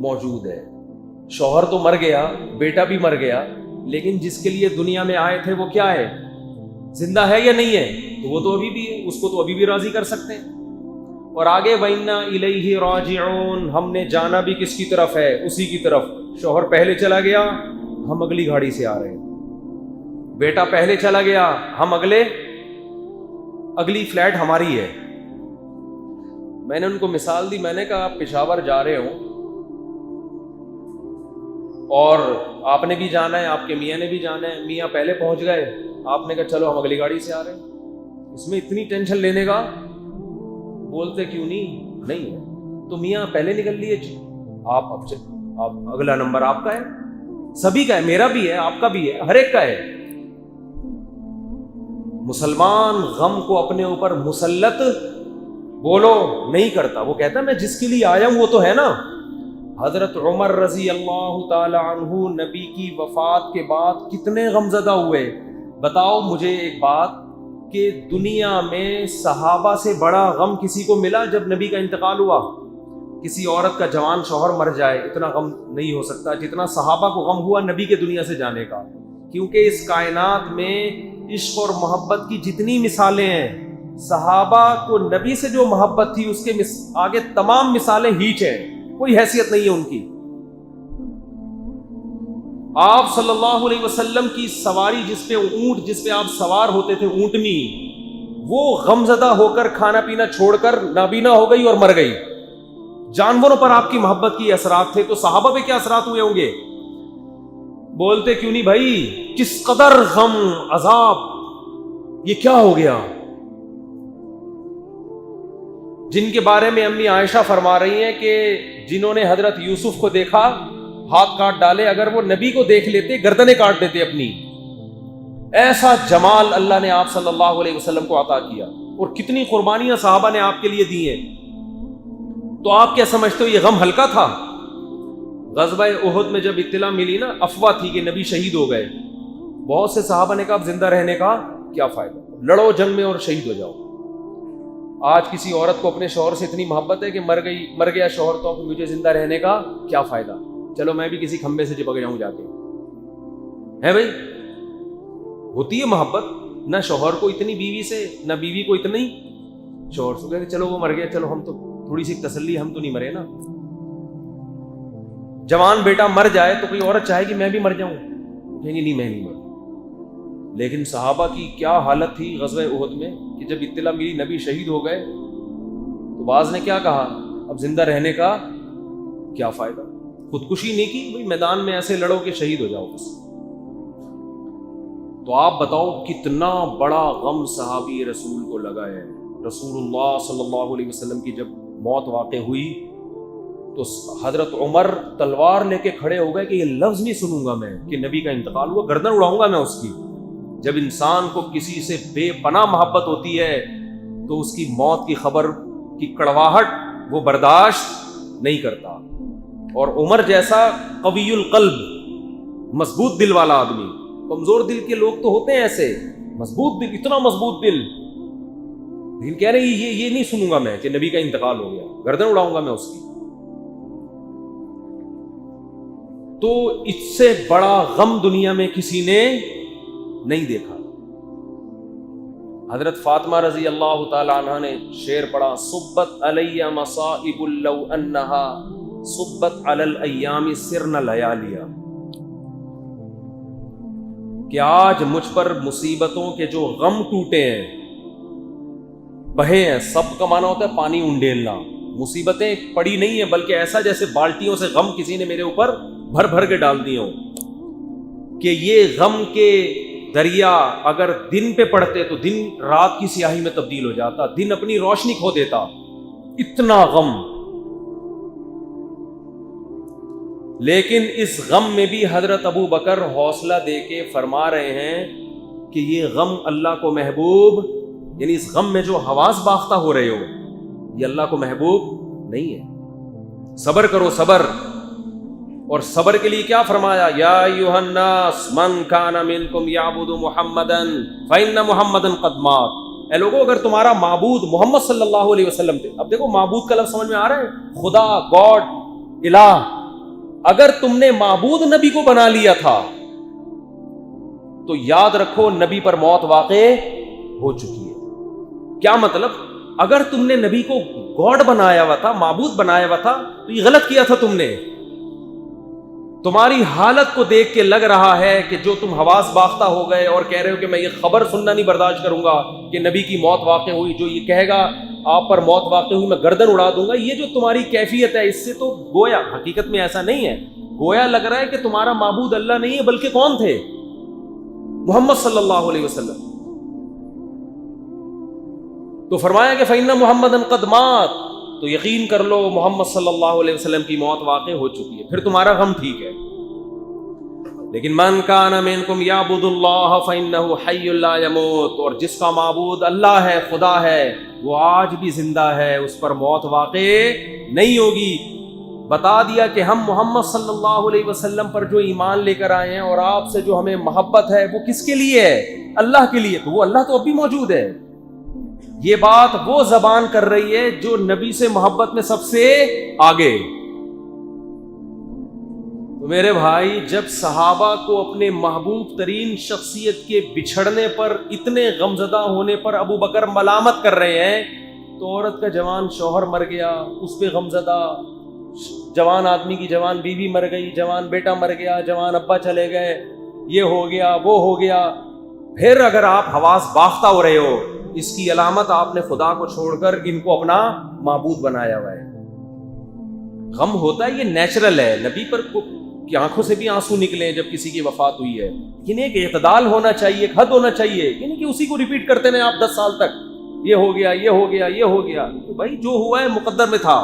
موجود ہے. شوہر تو مر گیا, بیٹا بھی مر گیا, لیکن جس کے لیے دنیا میں آئے تھے وہ کیا ہے؟ زندہ ہے یا نہیں ہے؟ تو وہ تو ابھی بھی ہے, اس کو تو ابھی بھی راضی کر سکتے ہیں. اور آگے وَإِنَّا إِلَيْهِ رَاجِعُونَ, ہم نے جانا بھی کس کی طرف ہے؟ اسی کی طرف. شوہر پہلے چلا گیا, ہم اگلی گاڑی سے آ رہے ہیں. بیٹا پہلے چلا گیا, ہم اگلی فلیٹ ہماری ہے. میں نے ان کو مثال دی, میں نے کہا آپ پشاور جا رہے ہوں اور آپ نے بھی جانا ہے, آپ کے میاں نے بھی جانا ہے. میاں پہلے پہنچ گئے, آپ نے کہا چلو ہم اگلی گاڑی سے آ رہے ہیں. اس میں اتنی ٹینشن لینے کا؟ بولتے کیوں نہیں ہے. تو میاں پہلے نکل لیے, آپ اگلا نمبر آپ کا ہے, سبھی کا ہے, میرا بھی ہے, آپ کا بھی ہے, ہر ایک کا ہے. مسلمان غم کو اپنے اوپر مسلط بولو نہیں کرتا. وہ کہتا میں جس کے لیے آیا ہوں وہ تو ہے نا. حضرت عمر رضی اللہ تعالی عنہ نبی کی وفات کے بعد کتنے غمزدہ ہوئے. بتاؤ مجھے ایک بات کہ دنیا میں صحابہ سے بڑا غم کسی کو ملا جب نبی کا انتقال ہوا؟ کسی عورت کا جوان شوہر مر جائے اتنا غم نہیں ہو سکتا جتنا صحابہ کو غم ہوا نبی کے دنیا سے جانے کا. کیونکہ اس کائنات میں عشق اور محبت کی جتنی مثالیں ہیں, صحابہ کو نبی سے جو محبت تھی اس کے آگے تمام مثالیں ہیچ ہیں, کوئی حیثیت نہیں ہے ان کی. آپ صلی اللہ علیہ وسلم کی سواری جس پہ اونٹ, جس پہ آپ سوار ہوتے تھے, اونٹنی, وہ غمزدہ ہو کر کھانا پینا چھوڑ کر نابینا ہو گئی اور مر گئی. جانوروں پر آپ کی محبت کی اثرات تھے, تو صحابہ پہ کیا اثرات ہوئے ہوں گے؟ بولتے کیوں نہیں بھائی, کس قدر غم عذاب, یہ کیا ہو گیا؟ جن کے بارے میں امی عائشہ فرما رہی ہیں کہ جنہوں نے حضرت یوسف کو دیکھا ہاتھ کاٹ ڈالے, اگر وہ نبی کو دیکھ لیتے گردنیں کاٹ دیتے اپنی. ایسا جمال اللہ نے آپ صلی اللہ علیہ وسلم کو عطا کیا, اور کتنی قربانیاں صحابہ نے آپ کے لیے دی ہیں. تو آپ کیا سمجھتے ہو یہ غم ہلکا تھا؟ غزوہ احد میں جب اطلاع ملی نا, افواہ تھی کہ نبی شہید ہو گئے, بہت سے صحابہ نے کہا اب زندہ رہنے کا کیا فائدہ, لڑو جنگ میں اور شہید ہو جاؤ. آج کسی عورت کو اپنے شوہر سے اتنی محبت ہے کہ مر گیا شوہر تو مجھے زندہ رہنے کا کیا فائدہ, چلو میں بھی کسی کھمبے سے چپک جاؤں جا کے. ہے بھائی, ہوتی ہے محبت, نہ شوہر کو اتنی بیوی سے, نہ بیوی کو اتنی شوہر سے. کہتے چلو وہ مر گیا, چلو ہم تو تھوڑی سی تسلی, ہم تو نہیں مرے نا. جوان بیٹا مر جائے تو کوئی عورت چاہے کہ میں بھی مر جاؤں, نہیں میں نہیں مر. لیکن صحابہ کی کیا حالت تھی غزوہ احد میں کہ جب اطلاع ملی نبی شہید ہو گئے تو بعض نے کیا کہا, اب زندہ رہنے کا کیا فائدہ, خودکشی نہیں کی بھائی, میدان میں ایسے لڑو کہ شہید ہو جاؤ بس. تو آپ بتاؤ کتنا بڑا غم صحابی رسول کو لگا ہے. رسول اللہ صلی اللہ علیہ وسلم کی جب موت واقع ہوئی تو حضرت عمر تلوار لے کے کھڑے ہو گئے کہ یہ لفظ نہیں سنوں گا میں کہ نبی کا انتقال ہوا, گردن اڑاؤں گا میں اس کی. جب انسان کو کسی سے بے پناہ محبت ہوتی ہے تو اس کی موت کی خبر کی کڑواہٹ وہ برداشت نہیں کرتا. اور عمر جیسا قوی القلب, مضبوط دل والا آدمی, کمزور دل کے لوگ تو ہوتے ہیں ایسے, مضبوط دل, اتنا مضبوط دل, لیکن کہہ رہے یہ نہیں سنوں گا میں کہ نبی کا انتقال ہو گیا, گردن اڑاؤں گا میں اس کی. تو اس سے بڑا غم دنیا میں کسی نے نہیں دیکھا. حضرت فاطمہ رضی اللہ تعالی عنہ نے شعر پڑھا, صبت علی مصائب لو انہا صبت علی الایام سرن لیالیا, کہ آج مجھ پر مصیبتوں کے جو غم ٹوٹے ہیں, بہے ہیں, سب کا معنی ہوتا ہے پانی انڈیلنا, مصیبتیں پڑی نہیں ہیں بلکہ ایسا جیسے بالٹیوں سے غم کسی نے میرے اوپر بھر بھر کے ڈال دیے ہوں, کہ یہ غم کے دریا اگر دن پہ پڑتے تو دن رات کی سیاہی میں تبدیل ہو جاتا, دن اپنی روشنی کھو دیتا, اتنا غم. لیکن اس غم میں بھی حضرت ابو بکر حوصلہ دے کے فرما رہے ہیں کہ یہ غم اللہ کو محبوب, یعنی اس غم میں جو حواس باختہ ہو رہے ہو یہ اللہ کو محبوب نہیں ہے. صبر کرو صبر. اور صبر کے لیے کیا فرمایا, یا ایھا الناس من کان منکم یعبد محمدا فإن محمدا قد مات, اے لوگوں اگر تمہارا معبود محمد صلی اللہ علیہ وسلم تھے. اب دیکھو معبود کا لفظ سمجھ میں آ رہا ہے, خدا, گاڈ, الہ, اگر تم نے معبود نبی کو بنا لیا تھا تو یاد رکھو نبی پر موت واقع ہو چکی ہے. کیا مطلب؟ اگر تم نے نبی کو گاڈ بنایا ہوا تھا، معبود بنایا ہوا تھا، تو یہ غلط کیا تھا تم نے. تمہاری حالت کو دیکھ کے لگ رہا ہے کہ جو تم حواس باختہ ہو گئے اور کہہ رہے ہو کہ میں یہ خبر سننا نہیں برداشت کروں گا کہ نبی کی موت واقع ہوئی، جو یہ کہے گا آپ پر موت واقع ہوئی میں گردن اڑا دوں گا، یہ جو تمہاری کیفیت ہے اس سے تو گویا حقیقت میں ایسا نہیں ہے. گویا لگ رہا ہے کہ تمہارا معبود اللہ نہیں ہے بلکہ کون تھے؟ محمد صلی اللہ علیہ وسلم. تو فرمایا کہ فإن محمدًا قد مات، تو یقین کر لو محمد صلی اللہ علیہ وسلم کی موت واقع ہو چکی ہے، پھر تمہارا غم ٹھیک ہے. لیکن من کان منکم یعبد اللہ فإنہ حی لا یموت، اور جس کا معبود اللہ ہے، خدا ہے، وہ آج بھی زندہ ہے، اس پر موت واقع نہیں ہوگی. بتا دیا کہ ہم محمد صلی اللہ علیہ وسلم پر جو ایمان لے کر آئے ہیں اور آپ سے جو ہمیں محبت ہے وہ کس کے لیے ہے؟ اللہ کے لیے. تو وہ اللہ تو اب بھی موجود ہے. یہ بات وہ زبان کر رہی ہے جو نبی سے محبت میں سب سے آگے. تو میرے بھائی، جب صحابہ کو اپنے محبوب ترین شخصیت کے بچھڑنے پر، اتنے غمزدہ ہونے پر ابو بکر ملامت کر رہے ہیں، تو عورت کا جوان شوہر مر گیا اس پہ غمزدہ، جوان آدمی کی جوان بیوی مر گئی، جوان بیٹا مر گیا، جوان ابا چلے گئے، یہ ہو گیا وہ ہو گیا. پھر اگر آپ حواس باختہ ہو رہے ہو، اس کی علامت آپ نے خدا کو چھوڑ کر ان کو اپنا معبود بنایا ہوا ہے. غم ہوتا ہے، یہ نیچرل ہے. نبی پر کی آنکھوں سے بھی آنسو نکلے جب کسی کی وفات ہوئی ہے، لیکن ایک اعتدال ہونا چاہیے، ایک حد ہونا چاہیے. یعنی کہ اسی کو ریپیٹ کرتے رہے آپ 10 سال تک، یہ ہو گیا یہ ہو گیا یہ ہو گیا. تو بھائی جو ہوا ہے مقدر میں تھا.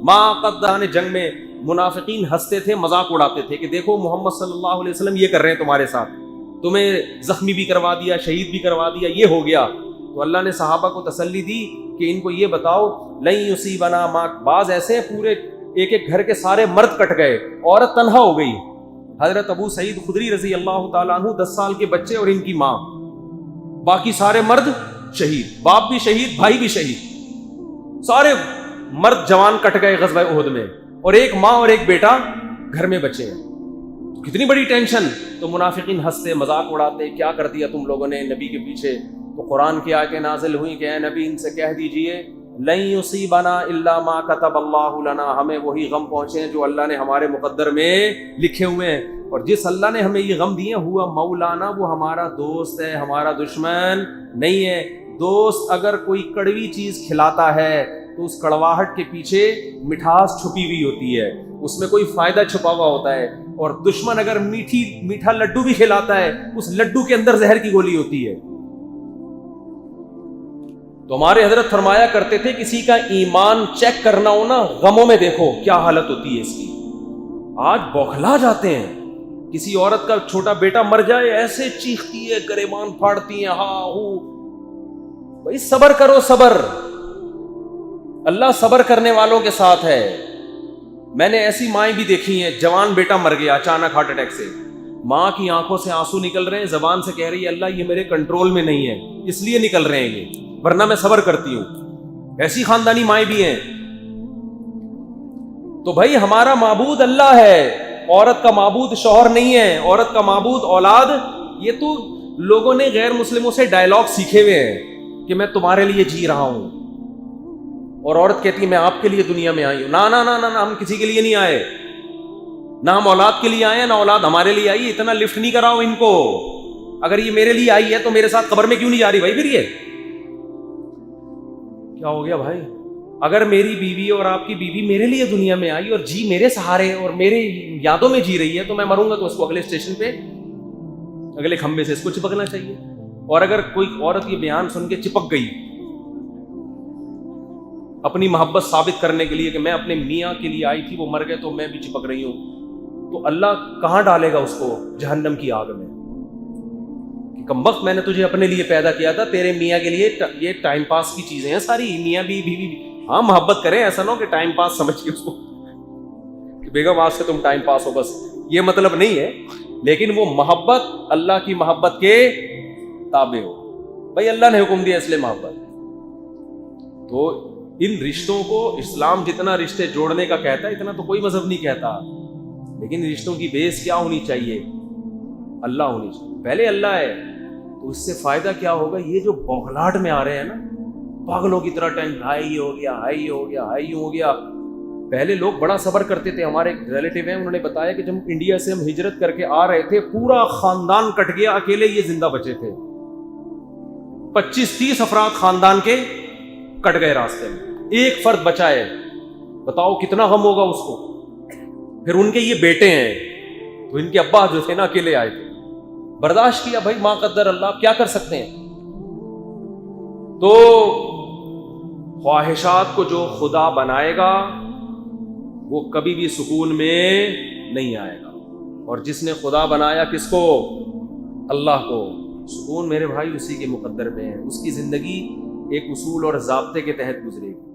ما قدران جنگ میں منافقین ہنستے تھے، مذاق اڑاتے تھے کہ دیکھو محمد صلی اللہ علیہ وسلم یہ کر رہے ہیں تمہارے ساتھ، تمہیں زخمی بھی کروا دیا، شہید بھی کروا دیا، یہ ہو گیا. تو اللہ نے صحابہ کو تسلی دی کہ ان کو یہ بتاؤ لن یصیبنا ما، بعض ایسے ہیں پورے ایک ایک گھر کے سارے مرد کٹ گئے، عورت تنہا ہو گئی. حضرت ابو سعید خدری رضی اللہ تعالیٰ عنہ، 10 سال کے بچے اور ان کی ماں، باقی سارے مرد شہید، باپ بھی شہید، بھائی بھی شہید، سارے مرد جوان کٹ گئے غزوہ احد میں، اور ایک ماں اور ایک بیٹا گھر میں بچے ہیں. کتنی بڑی ٹینشن. تو منافقین ہنستے، مذاق اڑاتے، کیا کر دیا تم لوگوں نے نبی کے پیچھے. تو قرآن کی آیتیں نازل ہوئی کہ اے نبی ان سے کہہ دیجئے لن یصیبنا الا ما كتب اللہ لنا، ہمیں وہی غم پہنچے ہیں جو اللہ نے ہمارے مقدر میں لکھے ہوئے ہیں. اور جس اللہ نے ہمیں یہ غم دیے ہوا مولانا، وہ ہمارا دوست ہے، ہمارا دشمن نہیں ہے. دوست اگر کوئی کڑوی چیز کھلاتا ہے تو اس کڑواہٹ کے پیچھے مٹھاس چھپی ہوئی ہوتی ہے، اس میں کوئی فائدہ چھپا ہوا ہوتا ہے. اور دشمن اگر میٹھا لڈو بھی کھلاتا ہے، اس لڈو کے اندر زہر کی گولی ہوتی ہے. تو ہمارے حضرت فرمایا کرتے تھے کسی کا ایمان چیک کرنا ہو نا، غموں میں دیکھو کیا حالت ہوتی ہے اس کی. آج بوکھلا جاتے ہیں. کسی عورت کا چھوٹا بیٹا مر جائے ایسے چیختی ہے، گریبان پھاڑتی ہیں، ہاں ہو. بھائی صبر کرو، صبر. اللہ صبر کرنے والوں کے ساتھ ہے. میں نے ایسی مائیں بھی دیکھی ہیں، جوان بیٹا مر گیا اچانک ہارٹ اٹیک سے، ماں کی آنکھوں سے آنسو نکل رہے ہیں، زبان سے کہہ رہی ہے اللہ یہ میرے کنٹرول میں نہیں ہے، اس لیے نکل رہے ہیں یہ، ورنہ میں صبر کرتی ہوں. ایسی خاندانی مائیں بھی ہیں. تو بھائی ہمارا معبود اللہ ہے، عورت کا معبود شوہر نہیں ہے، عورت کا معبود اولاد. یہ تو لوگوں نے غیر مسلموں سے ڈائلاگ سیکھے ہوئے ہیں کہ میں تمہارے لیے جی رہا ہوں، اور عورت کہتی ہے میں آپ کے لیے دنیا میں آئی ہوں. نا نا نا نا، ہم کسی کے لیے نہیں آئے، نہ ہم اولاد کے لیے آئے ہیں، نہ اولاد ہمارے لیے آئی. اتنا لفٹ نہیں کراؤ ان کو. اگر یہ میرے لیے آئی ہے تو میرے ساتھ قبر میں کیوں نہیں جا رہی بھائی؟ پھر یہ کیا ہو گیا بھائی؟ اگر میری بیوی اور آپ کی بیوی میرے لیے دنیا میں آئی اور جی میرے سہارے اور میرے یادوں میں جی رہی ہے، تو میں مروں گا تو اس کو اگلے اسٹیشن پہ، اگلے کھمبے سے اس کو چپکنا چاہیے. اور اگر کوئی عورت یہ بیان سن کے چپک گئی اپنی محبت ثابت کرنے کے لیے کہ میں اپنے میاں کے لیے آئی تھی، وہ مر گئے تو میں بھی چپک رہی ہوں، تو اللہ کہاں ڈالے گا اس کو؟ جہنم کی آگ میں. کم وقت میں نے تجھے اپنے لیے پیدا کیا تھا، تیرے میاں کے لیے یہ ٹائم پاس کی چیزیں ہیں ساری. میاں بھی بیوی بھی ہاں محبت کریں، ایسا نہ ہو کہ ٹائم پاس سمجھ کے اس کو کہ بیگم آج سے تم ٹائم پاس ہو، بس یہ مطلب نہیں ہے. لیکن وہ محبت اللہ کی محبت کے تابع ہو. بھائی اللہ نے حکم دیا اس لیے محبت. تو ان رشتوں کو اسلام جتنا رشتے جوڑنے کا کہتا ہے اتنا تو کوئی مذہب نہیں کہتا. لیکن رشتوں کی بیس کیا ہونی چاہیے؟ اللہ ہونی چاہیے. پہلے اللہ ہے تو اس سے فائدہ کیا ہوگا؟ یہ جو بوگھلاہٹ میں آ رہے ہیں نا پاگلوں کی طرح ٹینک، ہائی ہو گیا، ہائی ہو گیا، ہائی ہو گیا. پہلے لوگ بڑا صبر کرتے تھے. ہمارے ایک ریلیٹیو ہیں، انہوں نے بتایا کہ جب انڈیا سے ہم ہجرت کر کے آ رہے تھے پورا خاندان کٹ گیا، اکیلے یہ زندہ بچے تھے. 25-30 افراد خاندان کے کٹ گئے راستے میں، ایک فرد بچا ہے. بتاؤ کتنا غم ہوگا اس کو. پھر ان کے یہ بیٹے ہیں تو ان کے ابا جو تھے نا اکیلے آئے تھے، برداشت کیا بھائی، ما قدر اللہ، کیا کر سکتے ہیں. تو خواہشات کو جو خدا بنائے گا وہ کبھی بھی سکون میں نہیں آئے گا، اور جس نے خدا بنایا کس کو؟ اللہ کو. سکون میرے بھائی اسی کے مقدر میں ہے. اس کی زندگی ایک اصول اور ضابطے کے تحت گزرے گی.